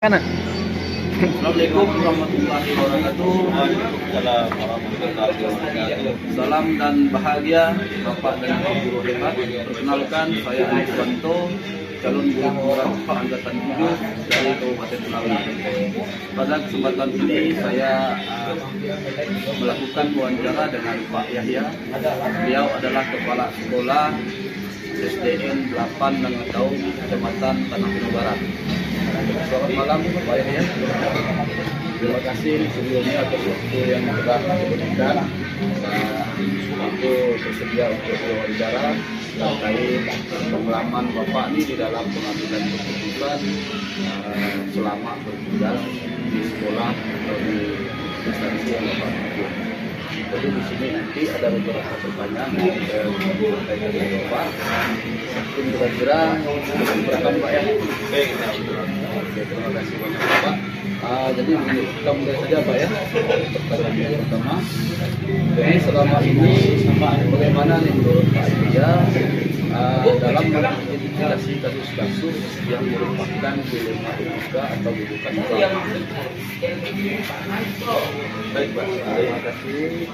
Kanan. Assalamualaikum warahmatullahi wabarakatuh. Waalaikumsalam warahmatullahi wabarakatuh. Salam dan bahagia Bapak dan Ibu guru hebat. Perkenalkan, saya Andi Banto, calon guru honorer angkatan 7 dari Kabupaten Selawi. Pada kesempatan ini saya melakukan wawancara dengan Pak Yahya. Beliau adalah kepala sekolah SDN 8 Nangatau, Kecamatan Tanah Pinang Barat. Selamat malam Pak Yahya. Terima kasih sebelumnya atas waktu yang telah diberikan. Aku bersedia untuk wawancara terkait pengalaman Bapak ini di dalam pengambilan keputusan selama bertugas di sekolah atau di instansi yang Bapak tuju. Jadi di sini nanti ada beberapa pertanyaan terkait dengan Bapak. Mungkin kira-kira berapa Pak ya? Oke, terima kasih banyak Pak. Jadi kita mulai saja Pak ya. Pertanyaan yang pertama. Jadi selama ini bagaimana nih menurut Pak Yahya dalam mengidentifikasi kasus-kasus yang merupakan dilema etika atau bukan ulama? Baik Pak, terima kasih.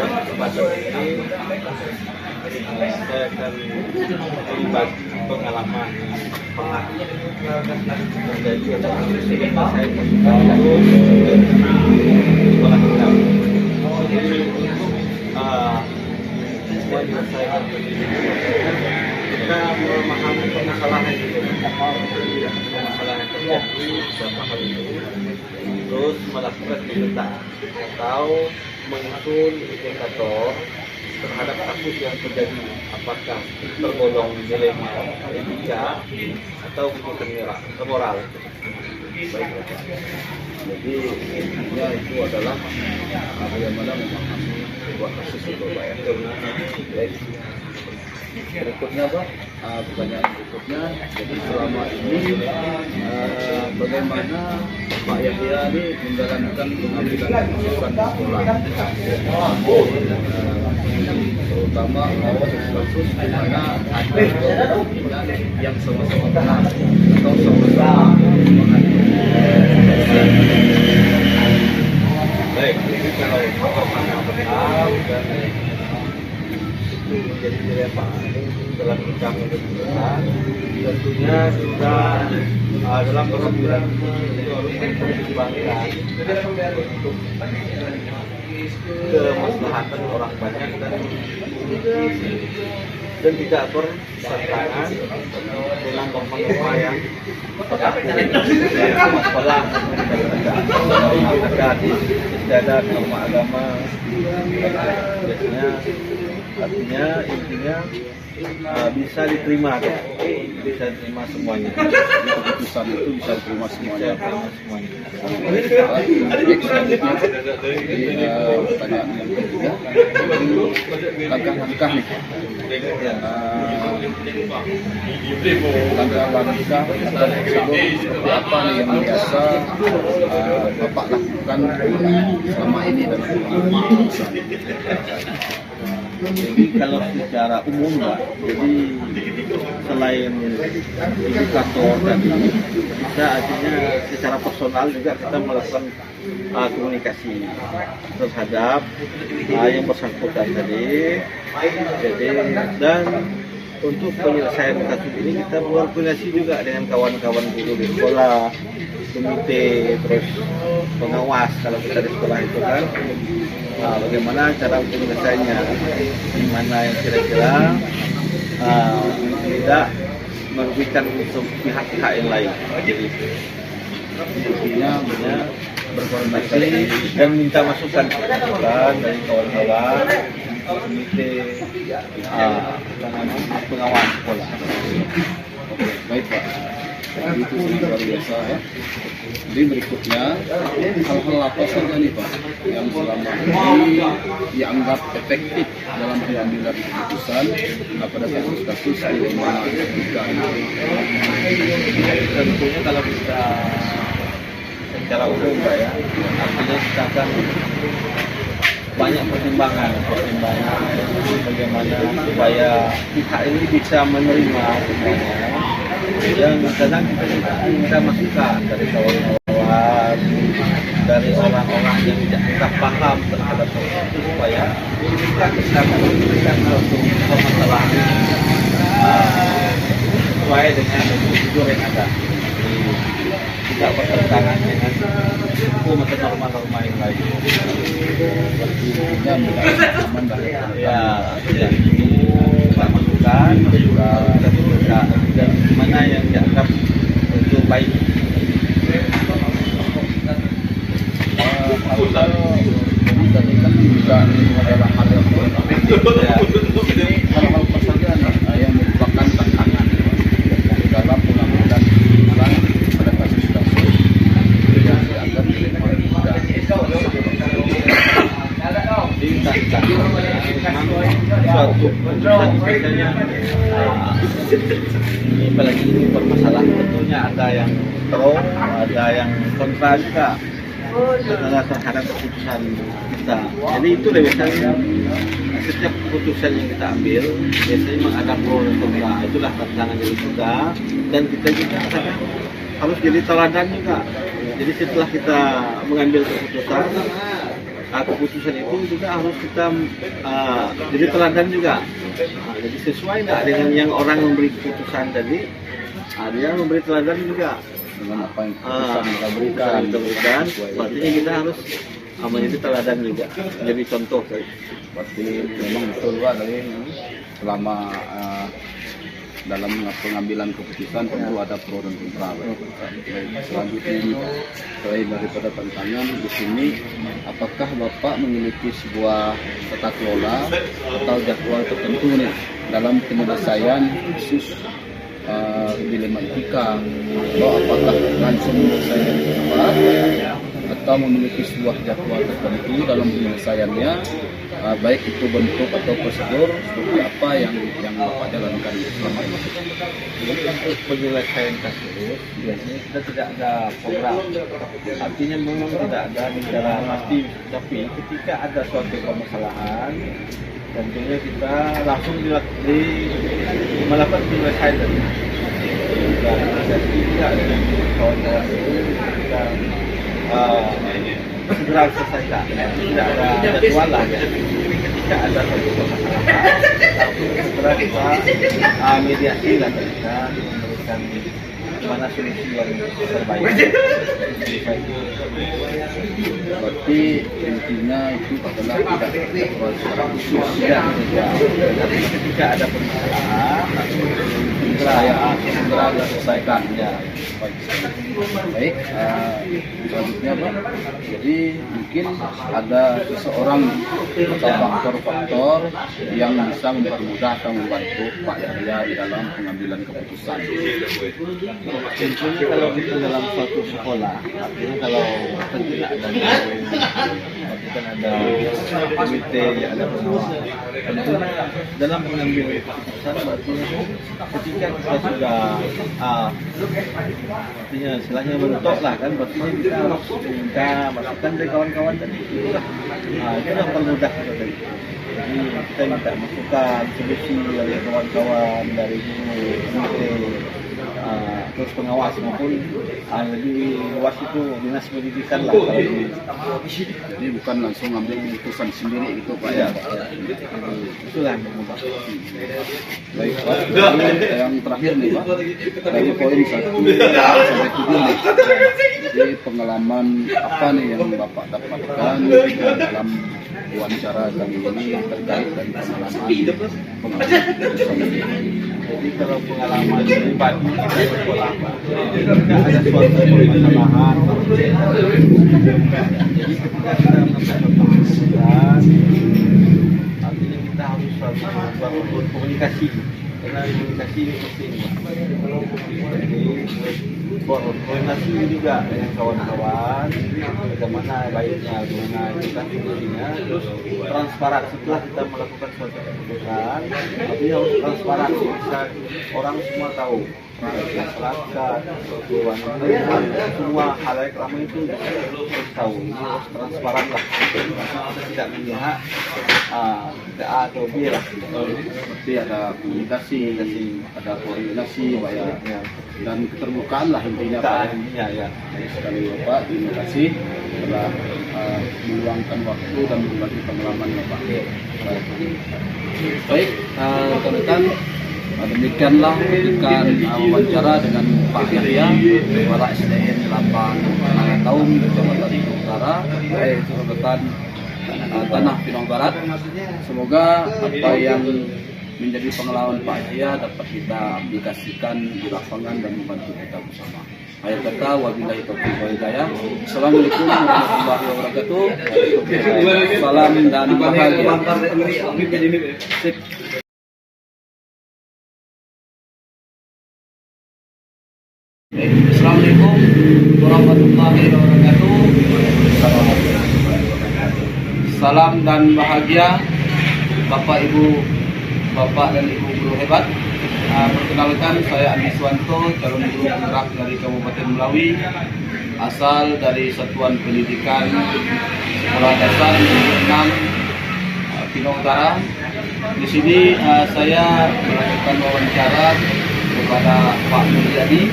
Kesempatan ini saya akan terlibat pengalaman menjadi saya sekolah kita memahami permasalahan itu, permasalahan terjadi, kita paham itu, terus melakukan pendataan atau menyusun indikator terhadap kasus yang terjadi, apakah tergolong dilema etika atau bukan moral. Baik, jadi intinya itu adalah bagaimana memahami sebuah kasus itu Pak ya. Baik. Berikutnya Pak, pertanyaan berikutnya, jadi selama ini bagaimana Pak Yahya ini menjalankan pengambilan keputusan di sekolah, terutama kasus di mana ada kepentingan yang sama-sama benar atau sama-sama menghadiri. Baik, jadi kalau sama-sama benar dan itu menjadi dilema dalam kita menentukan, tentunya kita dalam pengambilan itu harus mempertimbangkan untuk kemaslahatan orang banyak dan tidak bertentangan dengan norma-norma yang berlaku dalam sekolah, ada istiadat norma agama. Biasanya artinya intinya bisa diterima kan? Bisa diterima semuanya. Keputusan itu bisa diterima semuanya. Pertanyaan yang ketiga, langkah-langkah nih. Langkah-langkah atau prosedur seperti apa nih yang biasa Bapak lakukan selama ini dalam keputusan? Jadi kalau secara umum Pak, jadi selain indikator tadi, kita artinya secara personal juga kita melakukan komunikasi terhadap yang bersangkutan tadi. Jadi dan untuk penyelesaian kasus ini kita berkoordinasi juga dengan kawan-kawan guru di sekolah, komite, terus pengawas kalau kita di sekolah itu kan. Bagaimana cara penyelesaiannya, di mana yang kira-kira tidak merugikan untuk pihak-pihak yang lain. Jadi intinya berkoordinasi dan minta masukan dari kawan-kawan komite pengawas sekolah. Baik Pak, itu luar biasa ya. Jadi berikutnya, hal-hal apa saja nih Pak yang selama ini dianggap efektif dalam pengambilan keputusan pada kasus-kasus dilema etika ini? Tentunya kalau kita secara umum Pak ya, artinya kita akan banyak pertimbangan bagaimana supaya pihak ini bisa menerima semuanya Dan kadang kita minta masukan dari kawan-kawan, dari orang-orang yang tidak paham terhadap itu supaya kita memberikan suatu permasalahan sesuai dengan prosedur yang ada. Tidak bertentangan dengan hukum atau norma-norma yang lain. Sepertinya aman dari Ya, kita masukan dan mana yang dianggap itu baik. Jadi tadi kan juga adalah hal yang Ya, ini hal-hal persamaan yang merupakan tantangan dalam pengambilan keputusan pada kasus-kasus yang dianggap suatu keputusan misalnya ini apalagi ini bermasalah, tentunya ada yang pro, ada yang kontra juga terhadap keputusan kita. Jadi itu biasanya setiap keputusan yang kita ambil biasanya memang ada pro dan kontra. Itulah tantangan dari kita, dan kita juga harus jadi teladan juga. Jadi setelah kita mengambil keputusan, keputusan itu juga harus kita jadi teladan juga. Jadi sesuai nggak dengan yang orang memberi keputusan tadi, dia memberi teladan juga dengan apa yang keputusan kita berikan. Artinya kita harus menjadi teladan juga, jadi contoh. Berarti memang betul Pak, dari selama dalam pengambilan keputusan tentu ada pro dan kontra. Selanjutnya ini Pak, selain daripada tantangan di sini, apakah Bapak memiliki sebuah tata kelola atau jadwal tertentu nih dalam penyelesaian khusus dilema etika, atau apakah langsung menyelesaikan cepat atau memiliki sebuah jadwal tertentu dalam penyelesaiannya, baik itu bentuk atau prosedur seperti apa yang Bapak jalankan selama ini? Untuk penyelesaian kasus biasanya kita tidak ada program, artinya memang tidak ada secara pasti, tapi ketika ada suatu permasalahan tentunya kita langsung melakukan penyelesaian dari tidak dengan kawan-kawan itu kita segera selesaikan, tidak ada jadwal lah ya. Ketika ada suatu permasalahan langsung segera kita mediasi lah, kita memberikan mana solusi yang terbaik. Berarti intinya itu adalah tidak jadwal secara khusus Ya, tapi ketika ada permasalahan segera selesaikan ya. Baik, selanjutnya Pak, jadi mungkin ada seseorang atau faktor-faktor yang bisa mempermudah atau membantu Pak Yahya di dalam pengambilan keputusan. Tentunya kalau kita dalam suatu sekolah, artinya kalau tentunya ada guru, berarti kan ada komite, ya ada pengawas. Tentunya dalam pengambilan keputusan, artinya ketika kita sudah artinya istilahnya mentok lah kan, berarti kita harus minta masukan dari kawan-kawan tadi. Itulah permudah kita tadi. Jadi kita minta masukan, solusi dari kawan-kawan, dari guru, komite, terus pengawas maupun lebih luas itu dinas pendidikan lah. Jadi bukan langsung ambil keputusan sendiri gitu Pak Ya, ya. itulah yang membuat. Baik Pak, yang terakhir nih Pak, dari poin 1 sampai 7 nih. Jadi pengalaman apa nih yang Bapak dapatkan dalam wawancara kali ini terkait dengan pengalaman keputusan ini? Jadi kalau pengalaman pribadi kita sekolah, ketika ada suatu permasalahan, jadi ketika kita mengambil keputusan, artinya kita harus selalu berkomunikasi, karena komunikasi ini penting. Jadi berkoordinasi juga dengan kawan-kawan, bagaimana baiknya, bagaimana kita solusinya, terus transparan setelah kita melakukan suatu keputusan, artinya harus transparan, bisa orang semua tahu masyarakat, perguruan semua halayak ramai itu tahu ini harus transparan lah. Kita tidak memihak A atau B lah. Seperti ada komunikasi, ada koordinasi, ya, dan keterbukaan lah intinya Pak. Intinya ya. Sekali Bapak, terima kasih telah meluangkan waktu dan berbagi pengalaman Bapak. Baik, rekan-rekan, demikianlah petikan wawancara dengan Pak Yahya, Kepala SDN 8 Taum, Kecamatan Pinang Utara, rekan Tanah Pinang Barat. Semoga apa yang menjadi pengalaman Pak Yahya dapat kita aplikasikan di lapangan dan membantu kita bersama. Akhir kata, wabillahi taufiq wal hidayah. Assalamualaikum warahmatullahi wabarakatuh. Salam dan bahagia. Sip. Assalamualaikum warahmatullahi wabarakatuh. Salam dan bahagia Bapak Ibu, Bapak dan Ibu guru hebat. Perkenalkan, saya Andi Swanto, calon guru penggerak dari Kabupaten Melawi, asal dari Satuan Pendidikan Sekolah Dasar Negeri 6 Pinang Utara. Di sini saya melakukan wawancara kepada Pak Mulyadi,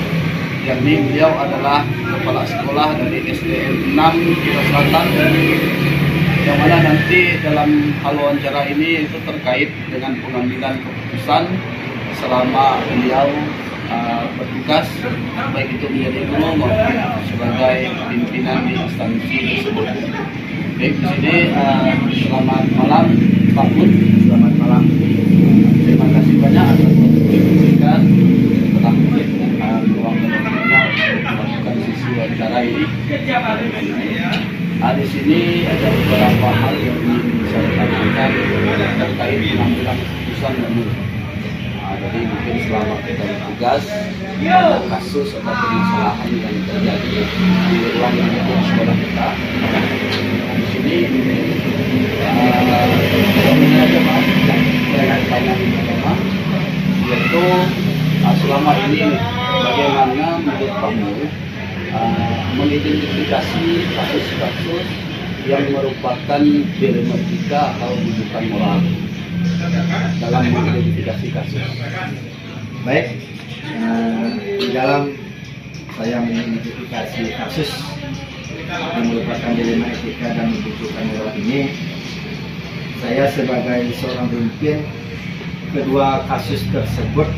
yakni beliau adalah kepala sekolah dari SDN 6 Pinang Selatan, yang mana nanti dalam hal wawancara ini itu terkait dengan pengambilan keputusan selama beliau bertugas, baik itu menjadi guru maupun sebagai pimpinan di instansi tersebut. Baik, di sini selamat malam Pak Bud. Selamat malam. Terima kasih banyak atas waktu yang diberikan telah meluangkan waktunya melakukan sisi wawancara ini. Di sini ada beberapa hal yang ingin saya sampaikan terkait pengambilan keputusan yang jadi mungkin selama kita bertugas ada kasus atau permasalahan yang terjadi di ruang lingkup sekolah kita. Di sini yaitu selama ini bagaimana menurut kamu mengidentifikasi kasus-kasus yang merupakan dilematika atau rujukan moral dalam mengidentifikasi kasus. Baik, di dalam saya mengidentifikasi kasus yang merupakan dilema etika dan membutuhkan moral ini, saya sebagai seorang pemimpin, kedua kasus tersebut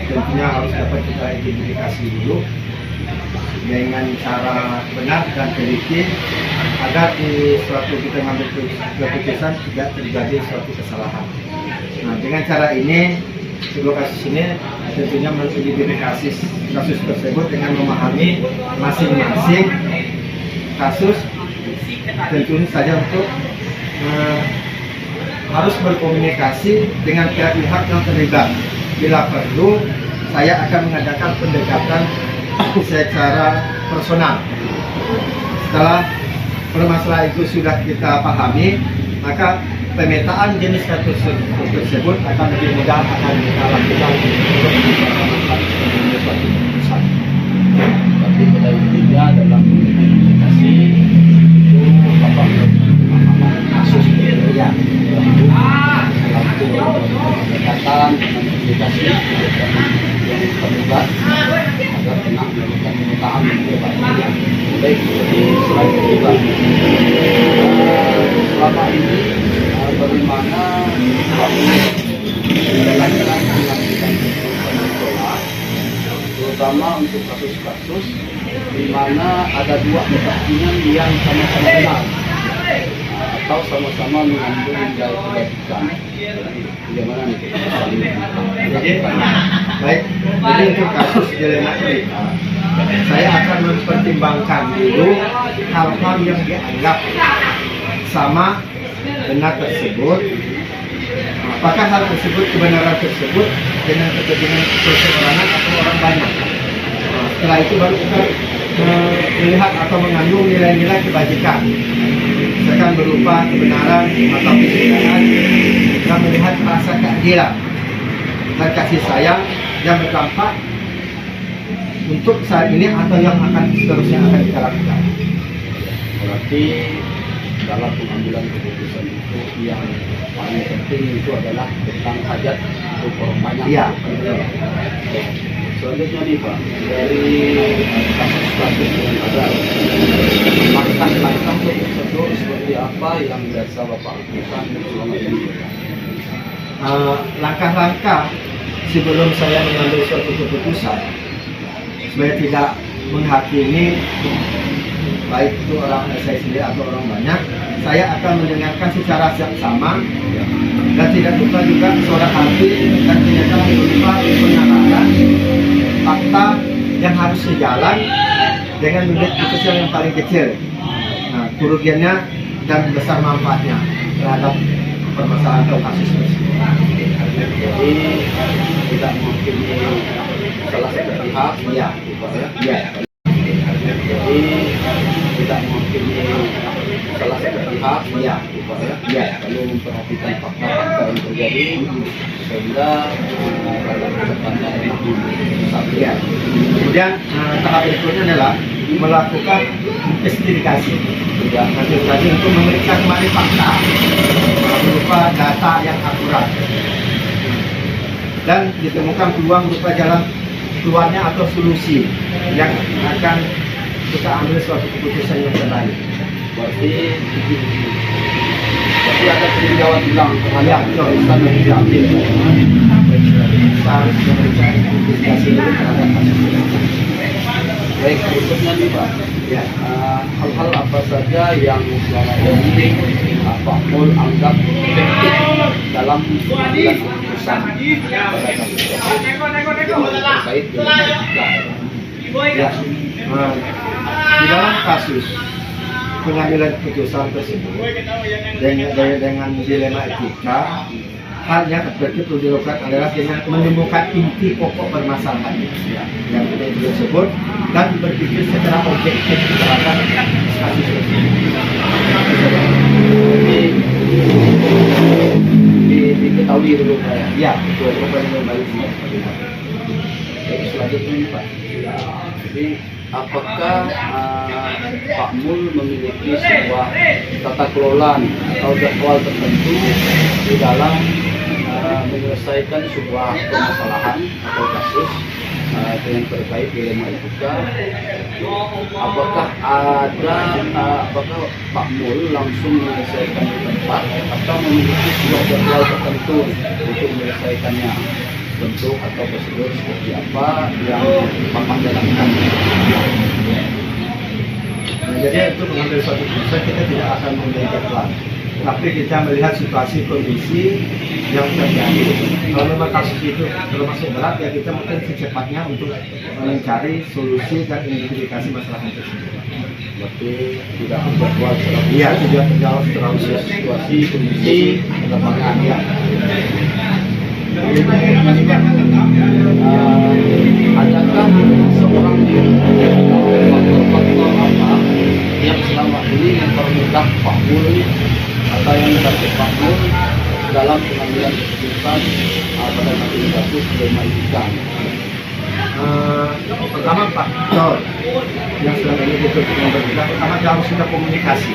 tentunya harus dapat kita identifikasi dulu dengan cara benar dan teliti agar di suatu kita mengambil keputusan tidak terjadi suatu kesalahan. Nah, dengan cara ini, kedua kasus ini tentunya mengidentifikasi kasus tersebut dengan memahami masing-masing kasus, tentunya saja untuk harus berkomunikasi dengan pihak-pihak yang terlibat. Bila perlu, saya akan mengadakan pendekatan secara personal. Setelah permasalahan itu sudah kita pahami, maka pemetaan jenis kasus tersebut akan lebih mudah akan kita lakukan untuk melakukan suatu keputusan. Tapi pada intinya dalam komunikasi itu Bapak pemahaman kasus ya, selaku pendekatan komunikasi yang terlibat agar kena melakukan pemetaan yang baik. Jadi selain itu selama ini bagaimana menjalankan pengambilan keputusan sekolah, terutama untuk kasus-kasus di mana ada dua kepentingan yang sama-sama benar atau sama-sama mengandung nilai kebaikan. Bagaimana nih kita saling baik, jadi untuk kasus dilema etika, saya akan mempertimbangkan dulu hal-hal yang dianggap sama benar tersebut, apakah hal tersebut, kebenaran tersebut dengan kepentingan perseorangan atau orang banyak. Setelah itu baru kita melihat atau mengandung nilai-nilai kebajikan, misalkan berupa kebenaran atau kebenaran, kita melihat rasa keadilan dan kasih sayang yang berdampak untuk saat ini atau yang akan seterusnya akan kita lakukan. Berarti dalam pengambilan keputusan itu yang paling penting itu adalah tentang hajat untuk orang banyak. Iya. Selanjutnya nih Pak, dari kasus-kasus yang ada, langkah-langkah untuk prosedur seperti apa yang biasa Bapak lakukan selama ini? Langkah-langkah sebelum saya mengambil suatu keputusan, supaya tidak menghakimi baik itu orang saya sendiri atau orang banyak, saya akan mendengarkan secara seksama dan tidak lupa juga suara hati dan tidak lupa penalaran fakta yang harus sejalan dengan unit kecil yang paling kecil. Nah, kerugiannya dan besar manfaatnya terhadap permasalahan atau kasus tersebut. Jadi tidak menghakimi salah satu pihak, Iya. Pak ya. Iya. Jadi tidak menghakimi salah satu pihak, Iya. Pak ya. Iya. Lalu memperhatikan fakta-fakta yang terjadi sehingga dalam kedepannya lebih Ya. Kemudian tahap berikutnya adalah melakukan investigasi. Ya, investigasi untuk memeriksa kembali fakta berupa data yang akurat dan ditemukan peluang berupa jalan keluarnya atau solusi yang akan kita ambil suatu keputusan yang terbaik. berarti ada peninjauan ulang Ya, terhadap betul. keputusan yang diambil. Kita harus memeriksa investigasi itu terhadap kasus tersebut. Baik, berikutnya nih Pak, Ya. hal-hal apa saja yang selama ini Pak Mul anggap efektif dalam pengambilan keputusan pada kasus terkait dengan etika? Ya, di dalam kasus pengambilan keputusan tersebut dengan dilema etika, hal yang perlu dilakukan adalah dengan menemukan inti pokok permasalahan yang tersebut dan berpikir secara objektif terhadap kasus tersebut. Diketahui dulu Pak ya. Ya, betul. Yang baik. Baik, selanjutnya nih Pak. Jadi apakah Pak Mul memiliki sebuah tata kelola atau jadwal tertentu di dalam menyelesaikan sebuah permasalahan atau kasus dengan terkait dilema etika? Apakah Pak Mul langsung menyelesaikan di tempat atau memiliki sebuah jadwal tertentu untuk menyelesaikannya? Bentuk atau prosedur seperti apa yang Bapak jalankan? Nah, jadi untuk mengambil suatu keputusan kita tidak akan memiliki jadwal, tapi kita melihat situasi kondisi yang terjadi. Kalau memang kasus itu termasuk berat, ya kita mungkin secepatnya untuk mencari solusi dan identifikasi masalah tersebut. Berarti tidak terjadwal secara Iya, tidak terjawab secara khusus. situasi kondisi lapangan ya. Adakah seorang faktor-faktor apa yang selama ini mempermudah Pak Mul atau yang membantu Pak Mul dalam pengambilan keputusan pada kasus dilema etika? Pertama faktor yang selama ini kita berbeda, pertama harus sudah komunikasi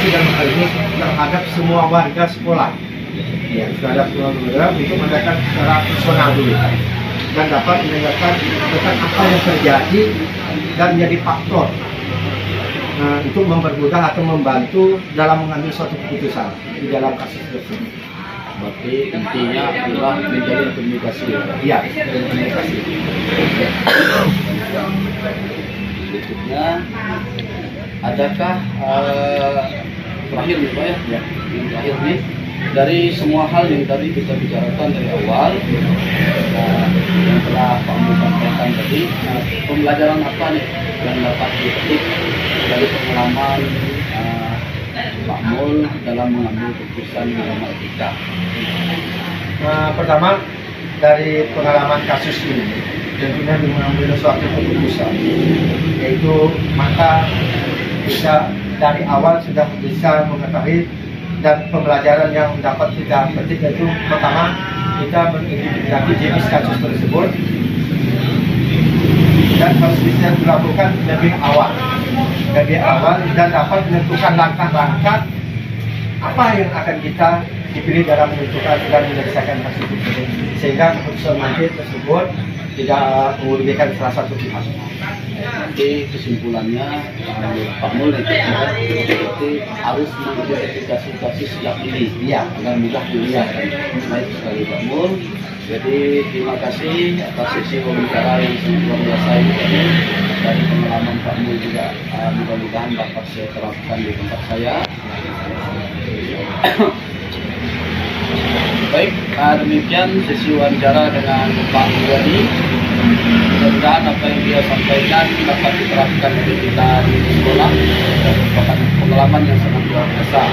dalam hal ini terhadap semua warga sekolah. Ya, terhadap semua warga untuk mendengarkan secara personal dulu dan dapat mendengarkan tentang apa yang terjadi dan menjadi faktor untuk mempermudah atau membantu dalam mengambil suatu keputusan di dalam kasus tersebut. Berarti intinya adalah menjalin komunikasi. Iya, komunikasi. Berikutnya, adakah terakhir nih Pak ya? Yang terakhir nih, dari semua hal yang tadi kita bicarakan dari awal, yang telah Pak Mul sampaikan tadi, pembelajaran apa nih yang dapat dipetik dari pengalaman Pak Mul dalam mengambil keputusan dilema etika? Pertama, dari pengalaman kasus ini tentunya mengambil suatu keputusan, yaitu maka kita dari awal sudah bisa mengetahui dan pembelajaran yang dapat kita petik, yaitu pertama kita mengidentifikasi jenis kasus tersebut, dan harus bisa dilakukan lebih awal dan dapat menentukan langkah-langkah apa yang akan kita dipilih dalam menentukan dan menyelesaikan kasus tersebut, sehingga keputusan majelis tersebut tidak merugikan salah satu pihak. Nanti kesimpulannya Pak Mul itu harus mengidentifikasi kasus yang ini. Iya, Agar mudah dilihatkan. Baik sekali Pak Mul. Jadi terima kasih atas sesi wawancara yang sangat luar biasa ini. Dari pengalaman Pak Mul juga mudah-mudahan dapat saya terapkan di tempat saya. Baik, demikian sesi wawancara dengan Pak Mulyadi. Mudah-mudahan apa yang dia sampaikan dapat diterapkan oleh kita di sekolah dan merupakan pengalaman yang sangat luar biasa.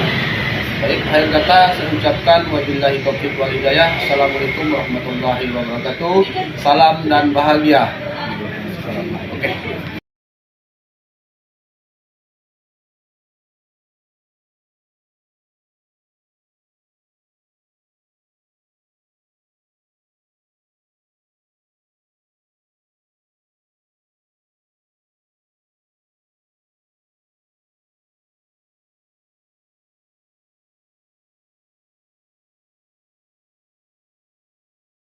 Baik, akhir kata saya ucapkan wabillahi taufiq wal hidayah. Assalamualaikum warahmatullahi wabarakatuh. Salam dan bahagia. Oke.